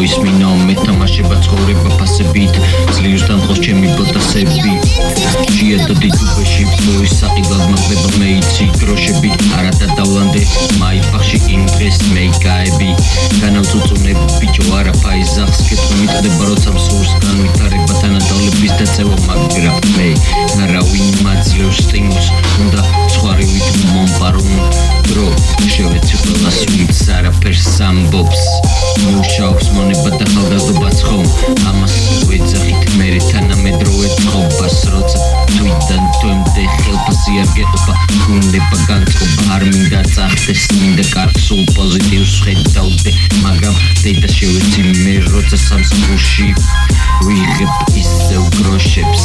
მოისმინო მეთამაშება ცხოვრება ფასებით ძლიერს დამყოს ჩემი ბოტასები შეედოდი დუბეში ფლოვის საყიდად მაგდება მეიცი გროშები არა დადავლანდე მაიფახში იმ დღეს მეიკაები განავწუწუნებ ბიჭო არა ფაიზახს კეთვა მიტყდება როცა მსურს განვითარება თანადავლების დაწევა მაგრამ მე არავინ მაძლევს სტიმულს უნდა სხვარივით მომპარონ დრო შევეცი ყველას ვინც არაფერს ამბობს მუშაობს მონება და ხალხადობაც ხომ ამას ვეძახით მერე თანამედროვე წყობას როცა თვითონ თემდე ხელფასი არ გეყოფა უნდა განწყობა არ მინდა წახდეს მინდა კარგ სულ პოზიტივს ხედავდე მაგრამ დედა შევეცი მე როცა სამსახურში ვიღებ ისევ გროშებს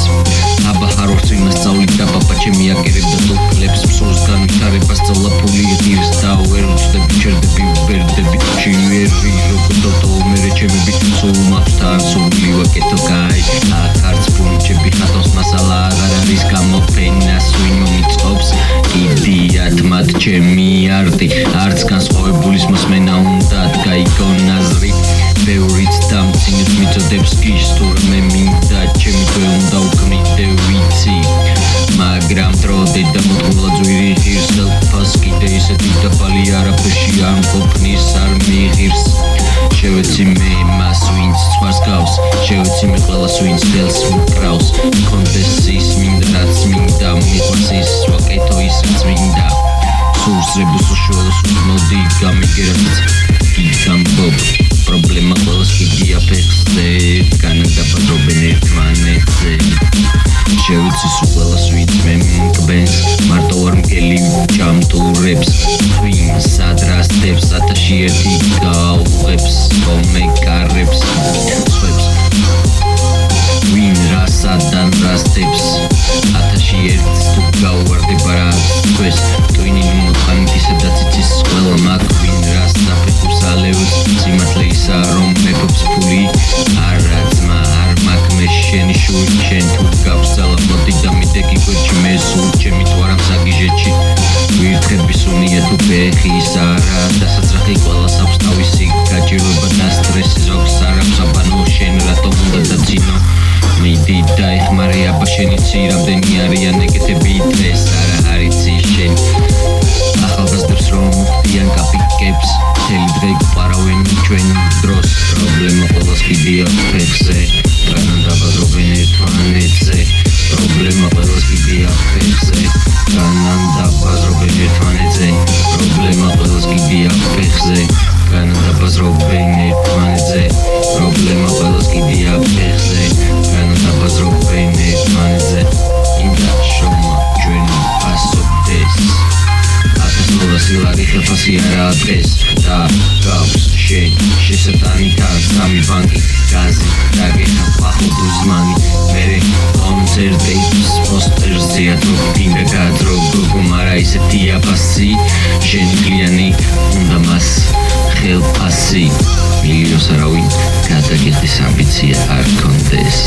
აბა ჰარობს ვიმასწავლი და პაპა ჩემი აკერებდა დოკლებს მსურს განვითარებას ძალაფული ედირს და ვერ უწდები ჩერდები ვერდები ჩივერი როკოდოტო მერე ჩემები სულ მაქვს თან სული ვაკეთო კაი აქ არც პუნჩები ხატოს მასალა აღარ არის გამოფენას ვინ მომიწყობს იდიათ მათ ჩემი არტი არც განსხვავებულის მოსმენა უნდა გაიგონ აზრი ბევრიც დამცინებს მიწოდებს ის თურმე მინდა ჩემი თვე უნდა უკვნიდე ვიცი მაგრამ დრო დედა მოთხოვლა ძვირი ღირს ხელფას კიდე ისეთი დაბალი არაფერში არ მყოფნის არ მიიღირს შევეცი მე მას ვინც სხვას გავს შევეცი მე ყველას ვინც დელს მკრავს კონდეს ის მინდა რაც მინდა მიყვარს ის ვაკეთო ისაც მინდა სურს რებუს უშუალოს მოდი გამიგერაც გიგამბობ პრობლემა ყველას კიდია ფეხზე განადაბადრობენ ერთმანეთზე შევეცი სულ ყველას ვინც მე მკბენს მარტო არ მგელი ჭამტურებს ვინ სადრასდებს ათაში ერთი გაუღებს მომეკარებს სხვებს ვინ რასადან რასდებს ათაში ერთს თუ გაუვარდება რას თვეს ტვინი მოთხანით ისედაც იცის ყველა მაგ ვინ რას დაფეხურს ალევს სიმართლე ისა რომ მეფობს ფული არა ძმა არ მაგ მე შენი შური შენ თუ გავსალა მოდი და მიდეგი გვერდში მე სულ ჩემი თუ არა მსაგიჟეთში ვირთხების უნია თუ ფეხის არა დასაძრახი ყველას აქვს თავისი გაჭირვება და სტრესი ზოგს არ აქვს აბანო შენ რატომ უნდა დაცინო მიდი დაეხმარე აბა შენი ცი რამდენი არიან ეკეთები დღეს არა არიცი შენ ახალგაზრდებს რომ ხდიან კაპიკებს მთელი დღე გვყარავენ ჩვენ დროს პრობლემა ყველას კიდია ფეხზე განანდაბადრობენ ერთმანეთზე პრობლემა ყველას კიდია ფეხზე განანდაბადრობენ ერთმანეთზე პრობლემა ყველას კიდია ფეხზე განანდაბადრობენ ერთმანეთზე პრობლემა ყველას კიდია ფეხზე განანდაბადრობენ ერთმანეთზე ინდა შომა ჩვენ ასობდეს სილარი ხელფასი არა დღეს და გავს შენ შესატანიდან სამი ბანკი გაზი დაგეხა პახობ ზმანი მერე კონცერტებს პოსტერზეა თუ დინდა გაძრო გოგომარა ისეთი აფასი შენი კლიანი უნდა მას ხელფასი მილიონს არავინ გადაგიხდის ამბიცია არ კონდეს